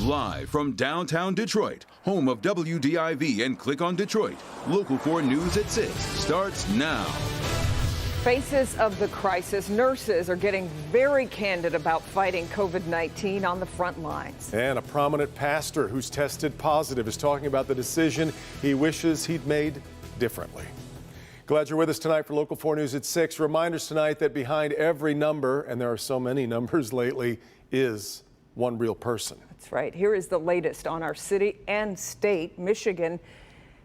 Live from downtown Detroit, home of WDIV and Click on Detroit, Local 4 News at 6 starts now. Faces of the crisis, nurses are getting very candid about fighting COVID-19 on the front lines. And a prominent pastor who's tested positive is talking about the decision he wishes he'd made differently. Glad you're with us tonight for Local 4 News at 6. Reminders tonight that behind every number, and there are so many numbers lately, is one real person. That's right. Here is the latest on our city and state. Michigan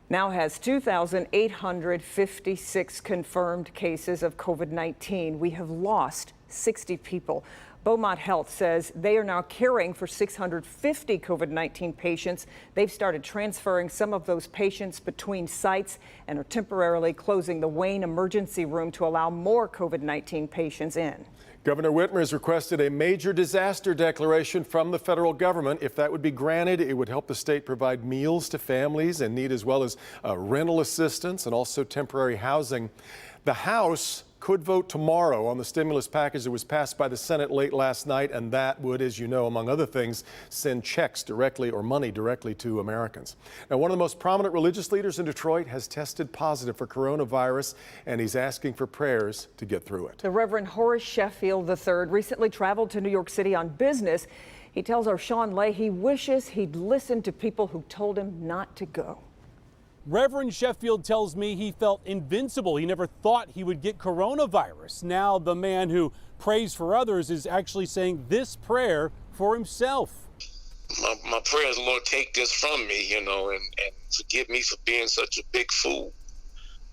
now has 2,856 confirmed cases of COVID-19. We have lost 60 people. Beaumont Health says they are now caring for 650 COVID-19 patients. They've started transferring some of those patients between sites and are temporarily closing the Wayne Emergency Room to allow more COVID-19 patients in. Governor Whitmer has requested a major disaster declaration from the federal government. If that would be granted, it would help the state provide meals to families in need, as well as rental assistance and also temporary housing. The House could vote tomorrow on the stimulus package that was passed by the Senate late last night, and that would, as you know, among other things, send checks directly or money directly to Americans. Now, one of the most prominent religious leaders in Detroit has tested positive for coronavirus, and he's asking for prayers to get through it. The Reverend Horace Sheffield III recently traveled to New York City on business. He tells our Sean Lay he wishes he'd listened to people who told him not to go. Reverend Sheffield tells me he felt invincible. He never thought he would get coronavirus. Now the man who prays for others is actually saying this prayer for himself. My prayer is, Lord, take this from me, and forgive me for being such a big fool.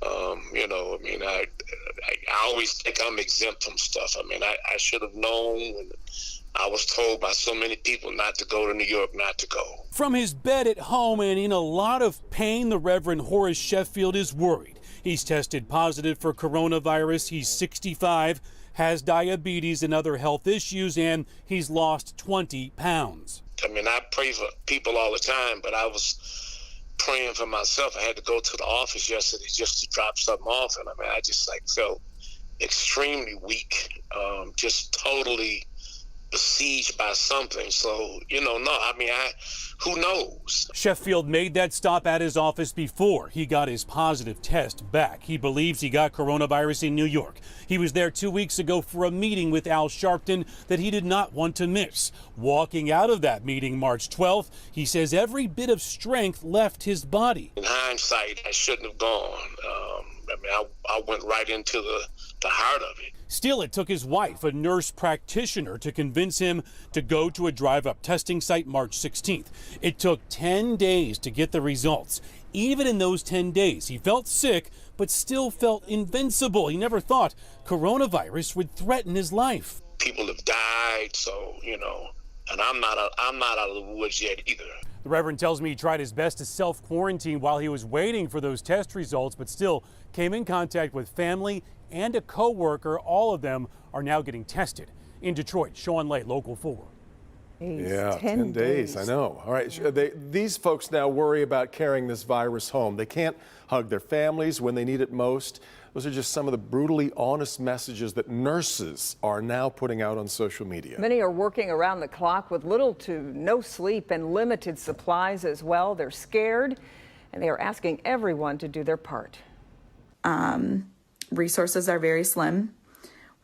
I always think I'm exempt from stuff. I should have known. I was told by so many people not to go to New York, not to go. From his bed at home and in a lot of pain, the Reverend Horace Sheffield is worried. He's tested positive for coronavirus. He's 65, has diabetes and other health issues, and he's lost 20 pounds. I pray for people all the time, but I was praying for myself. I had to go to the office yesterday just to drop something off, and I just felt extremely weak, just totally besieged by something. So, who knows? Sheffield made that stop at his office before he got his positive test back. He believes he got coronavirus in New York. He was there 2 weeks ago for a meeting with Al Sharpton that he did not want to miss. Walking out of that meeting March 12th, he says every bit of strength left his body. In hindsight, I shouldn't have gone. I went right into the heart of it. Still, it took his wife, a nurse practitioner, to convince him to go to a drive-up testing site March 16th. It took 10 days to get the results. Even in those 10 days, he felt sick, but still felt invincible. He never thought coronavirus would threaten his life. People have died, so, and I'm not out of the woods yet either. The Reverend tells me he tried his best to self-quarantine while he was waiting for those test results, but still came in contact with family and a co-worker. All of them are now getting tested. In Detroit, Sean Lay, Local 4. Yeah, 10 days, I know. All right, these folks now worry about carrying this virus home. They can't hug their families when they need it most. Those are just some of the brutally honest messages that nurses are now putting out on social media. Many are working around the clock with little to no sleep and limited supplies as well. They're scared, and they are asking everyone to do their part. Resources are very slim.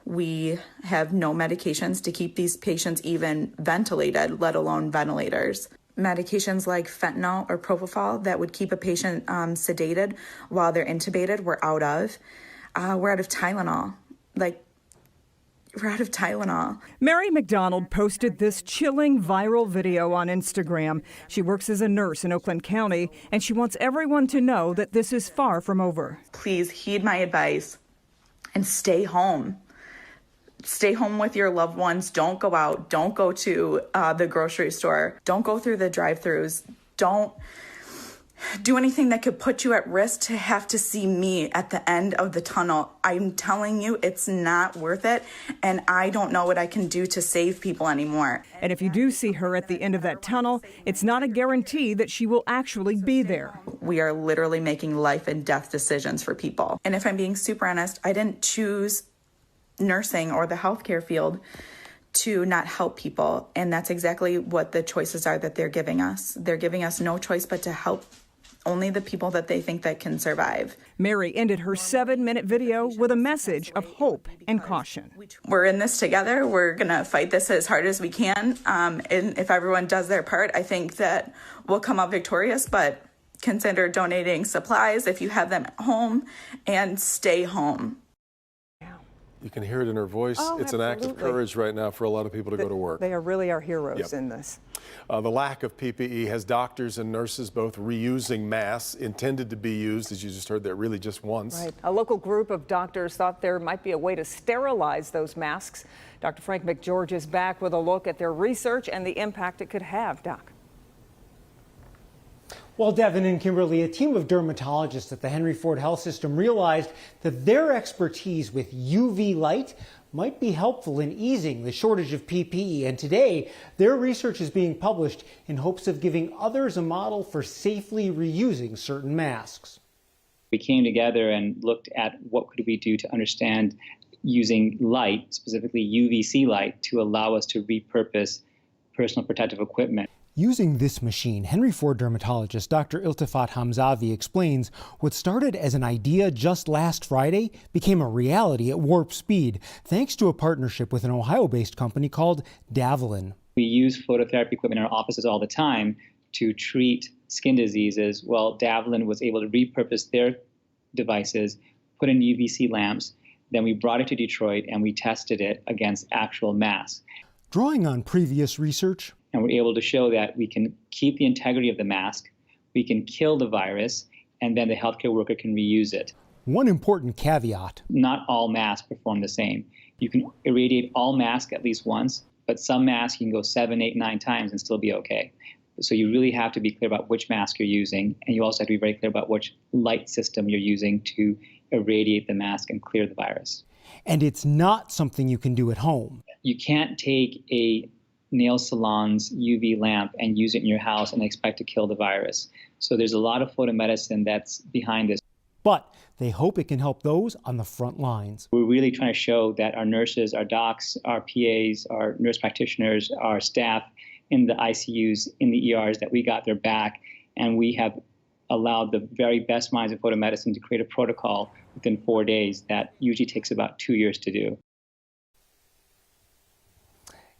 We have no medications to keep these patients even ventilated, let alone ventilators. Medications like fentanyl or propofol that would keep a patient sedated while they're intubated, we're out of. We're out of Tylenol. We're out of Tylenol. Mary McDonald posted this chilling viral video on Instagram. She works as a nurse in Oakland County, and she wants everyone to know that this is far from over. Please heed my advice and stay home. Stay home with your loved ones. Don't go out. Don't go to the grocery store. Don't go through the drive-thrus. Don't do anything that could put you at risk to have to see me at the end of the tunnel. I'm telling you, it's not worth it, and I don't know what I can do to save people anymore. And if you do see her at the end of that tunnel, it's not a guarantee that she will actually be there. We are literally making life and death decisions for people. And if I'm being super honest, I didn't choose nursing or the healthcare field to not help people. And that's exactly what the choices are that they're giving us. They're giving us no choice but to help only the people that they think that can survive. Mary ended her 7-minute video with a message of hope and caution. We're in this together. We're going to fight this as hard as we can. And if everyone does their part, I think that we'll come out victorious. But consider donating supplies if you have them at home, and stay home. You can hear it in her voice. Oh, it's an act of courage right now for a lot of people to go to work. They are really our heroes in this. The lack of PPE has doctors and nurses both reusing masks intended to be used, as you just heard there, really just once. Right. A local group of doctors thought there might be a way to sterilize those masks. Dr. Frank McGeorge is back with a look at their research and the impact it could have. Doc. Well, Devin and Kimberly, a team of dermatologists at the Henry Ford Health System realized that their expertise with UV light might be helpful in easing the shortage of PPE. And today, their research is being published in hopes of giving others a model for safely reusing certain masks. We came together and looked at what could we do to understand using light, specifically UVC light, to allow us to repurpose personal protective equipment. Using this machine, Henry Ford dermatologist Dr. Iltifat Hamzavi explains what started as an idea just last Friday became a reality at warp speed, thanks to a partnership with an Ohio-based company called Davalin. We use phototherapy equipment in our offices all the time to treat skin diseases. Well, Davalin was able to repurpose their devices, put in UVC lamps. Then we brought it to Detroit and we tested it against actual masks. Drawing on previous research, and we're able to show that we can keep the integrity of the mask, we can kill the virus, and then the healthcare worker can reuse it. One important caveat: not all masks perform the same. You can irradiate all masks at least once, but some masks you can go 7, 8, 9 times and still be okay. So you really have to be clear about which mask you're using, and you also have to be very clear about which light system you're using to irradiate the mask and clear the virus. And it's not something you can do at home. You can't take a nail salon's UV lamp and use it in your house and expect to kill the virus. So there's a lot of photomedicine that's behind this. But they hope it can help those on the front lines. We're really trying to show that our nurses, our docs, our PAs, our nurse practitioners, our staff in the ICUs, in the ERs, that we got their back, and we have allowed the very best minds of photomedicine to create a protocol within 4 days that usually takes about 2 years to do.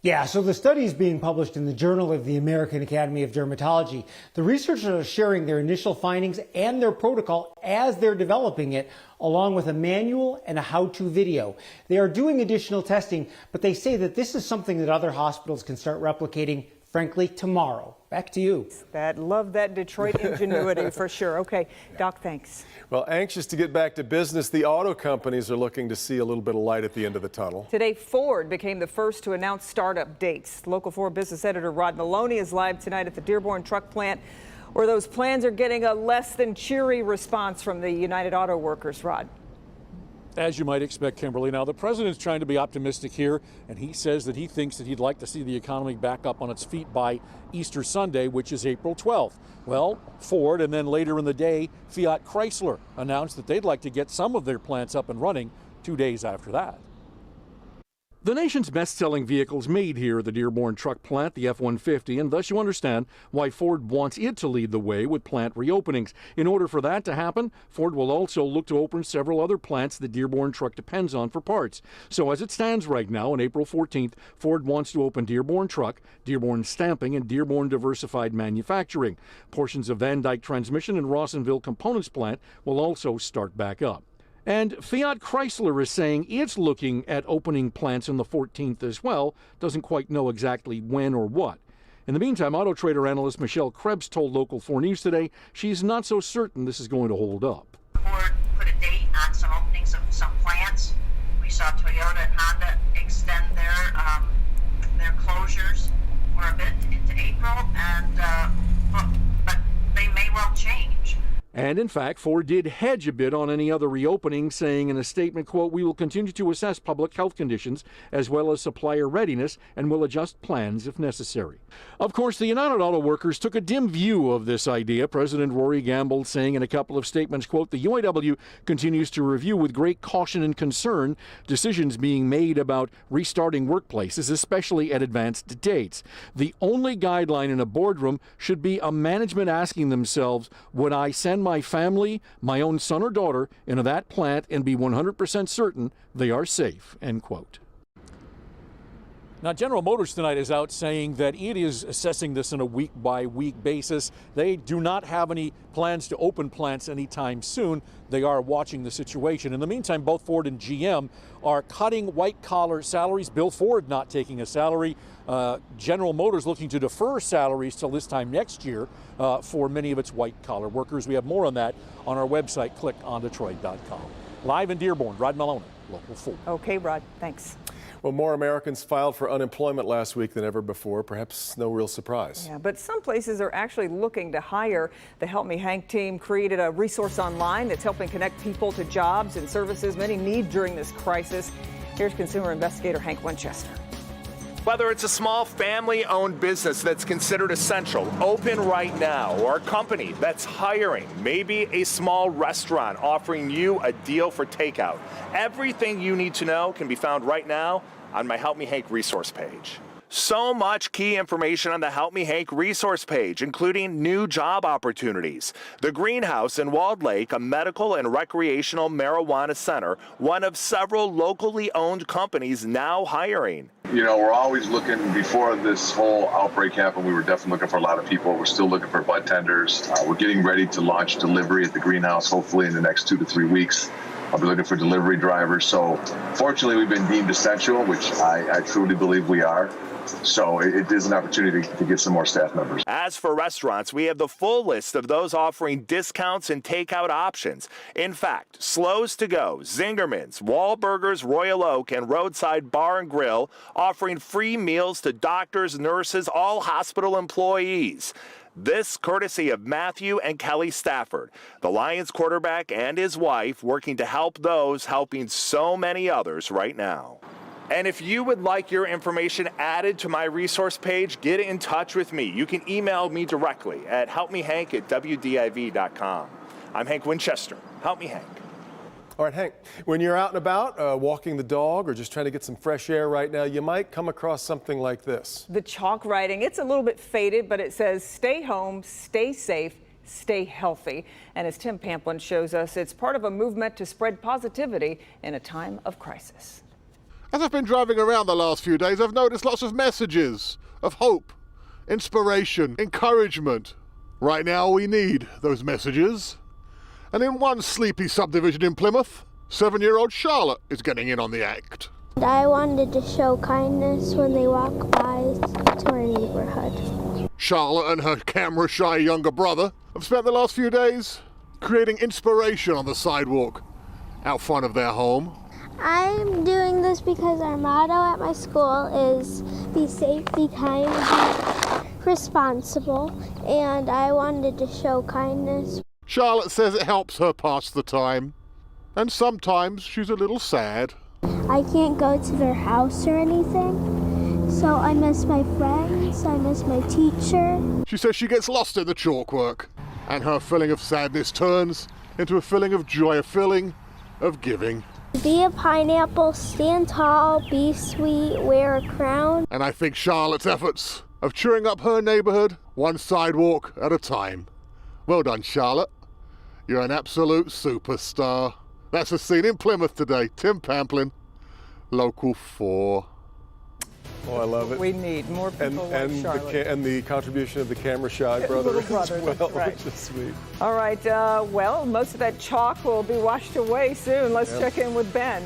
Yeah, so the study is being published in the Journal of the American Academy of Dermatology. The researchers are sharing their initial findings and their protocol as they're developing it, along with a manual and a how-to video. They are doing additional testing, but they say that this is something that other hospitals can start replicating, frankly, tomorrow. Back to you. Love that Detroit ingenuity for sure. Okay, Doc, thanks. Well, anxious to get back to business, the auto companies are looking to see a little bit of light at the end of the tunnel. Today, Ford became the first to announce startup dates. Local 4 business editor Rod Maloney is live tonight at the Dearborn truck plant, where those plans are getting a less than cheery response from the United Auto Workers. Rod. As you might expect, Kimberly. Now, the president's trying to be optimistic here, and he says that he thinks that he'd like to see the economy back up on its feet by Easter Sunday, which is April 12th. Well, Ford and then later in the day, Fiat Chrysler announced that they'd like to get some of their plants up and running 2 days after that. The nation's best-selling vehicles made here at the Dearborn truck plant, the F-150, and thus you understand why Ford wants it to lead the way with plant reopenings. In order for that to happen, Ford will also look to open several other plants the Dearborn truck depends on for parts. So as it stands right now, on April 14th, Ford wants to open Dearborn Truck, Dearborn Stamping, and Dearborn Diversified Manufacturing. Portions of Van Dyke Transmission and Rawsonville Components plant will also start back up. And Fiat Chrysler is saying it's looking at opening plants on the 14th as well. Doesn't quite know exactly when or what. In the meantime, Auto Trader analyst Michelle Krebs told Local 4 News today she's not so certain this is going to hold up. Ford put a date on some openings of some plants. We saw Toyota and Honda extend their closures for a bit into April, and but they may well change. And in fact, Ford did hedge a bit on any other reopening, saying in a statement, quote, "We will continue to assess public health conditions as well as supplier readiness and will adjust plans if necessary." Of course, the United Auto Workers took a dim view of this idea. President Rory Gamble saying in a couple of statements, quote, "The UAW continues to review with great caution and concern decisions being made about restarting workplaces, especially at advanced dates. The only guideline in a boardroom should be a management asking themselves, would I send my family, my own son or daughter, into that plant and be 100% certain they are safe," end quote. Now, General Motors tonight is out saying that it is assessing this on a week-by-week basis. They do not have any plans to open plants anytime soon. They are watching the situation. In the meantime, both Ford and GM are cutting white-collar salaries. Bill Ford not taking a salary. General Motors looking to defer salaries till this time next year for many of its white-collar workers. We have more on that on our website, clickondetroit.com. Live in Dearborn, Rod Maloney, Local 4. Okay, Rod, thanks. Well, more Americans filed for unemployment last week than ever before. Perhaps no real surprise. Yeah, but some places are actually looking to hire. The Help Me Hank team created a resource online that's helping connect people to jobs and services many need during this crisis. Here's consumer investigator Hank Winchester. Whether it's a small family-owned business that's considered essential, open right now, or a company that's hiring, maybe a small restaurant offering you a deal for takeout, everything you need to know can be found right now on my Help Me Hank resource page. So much key information on the Help Me Hank resource page, including new job opportunities. The Greenhouse in Walled Lake, a medical and recreational marijuana center, one of several locally owned companies now hiring. You know, we're always looking. Before this whole outbreak happened, we were definitely looking for a lot of people. We're still looking for bartenders. We're getting ready to launch delivery at the Greenhouse, hopefully in the next 2 to 3 weeks. I'll be looking for delivery drivers. So fortunately, we've been deemed essential, which I truly believe we are. So it is an opportunity to get some more staff members. As for restaurants, we have the full list of those offering discounts and takeout options. In fact, Slows to Go, Zingerman's, Wahlburgers, Royal Oak, and Roadside Bar and Grill offering free meals to doctors, nurses, all hospital employees. This courtesy of Matthew and Kelly Stafford, the Lions quarterback and his wife, working to help those helping so many others right now. And if you would like your information added to my resource page, get in touch with me. You can email me directly at helpmehank@wdiv.com. I'm Hank Winchester. Help Me Hank. All right, Hank, when you're out and about, walking the dog or just trying to get some fresh air right now, you might come across something like this. The chalk writing, it's a little bit faded, but it says, "Stay home, stay safe, stay healthy." And as Tim Pamplin shows us, it's part of a movement to spread positivity in a time of crisis. As I've been driving around the last few days, I've noticed lots of messages of hope, inspiration, encouragement. Right now we need those messages. And in one sleepy subdivision in Plymouth, 7-year-old Charlotte is getting in on the act. I wanted to show kindness when they walk by to our neighborhood. Charlotte and her camera-shy younger brother have spent the last few days creating inspiration on the sidewalk out front of their home. I'm doing this because our motto at my school is be safe, be kind, be responsible, and I wanted to show kindness. Charlotte says it helps her pass the time, and sometimes she's a little sad. I can't go to their house or anything, so I miss my friends, I miss my teacher. She says she gets lost in the chalk work, and her feeling of sadness turns into a feeling of joy, a feeling of giving. Be a pineapple, stand tall, be sweet, wear a crown. And I think Charlotte's efforts of cheering up her neighborhood one sidewalk at a time. Well done, Charlotte. You're an absolute superstar. That's the scene in Plymouth today. Tim Pamplin, Local 4. Oh, I love it. We need more people like Charlotte. And the contribution of the camera-shy brother Little brother, as well, that's right. which is sweet. All right, well, most of that chalk will be washed away soon. Let's check in with Ben.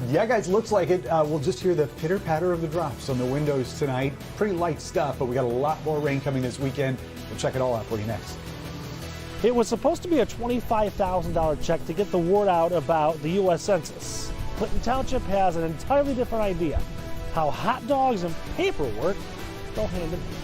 Yeah, guys, looks like it. We'll just hear the pitter-patter of the drops on the windows tonight. Pretty light stuff, but we got a lot more rain coming this weekend. We'll check it all out for you next. It was supposed to be a $25,000 check to get the word out about the U.S. Census. Clinton Township has an entirely different idea how hot dogs and paperwork go hand in hand.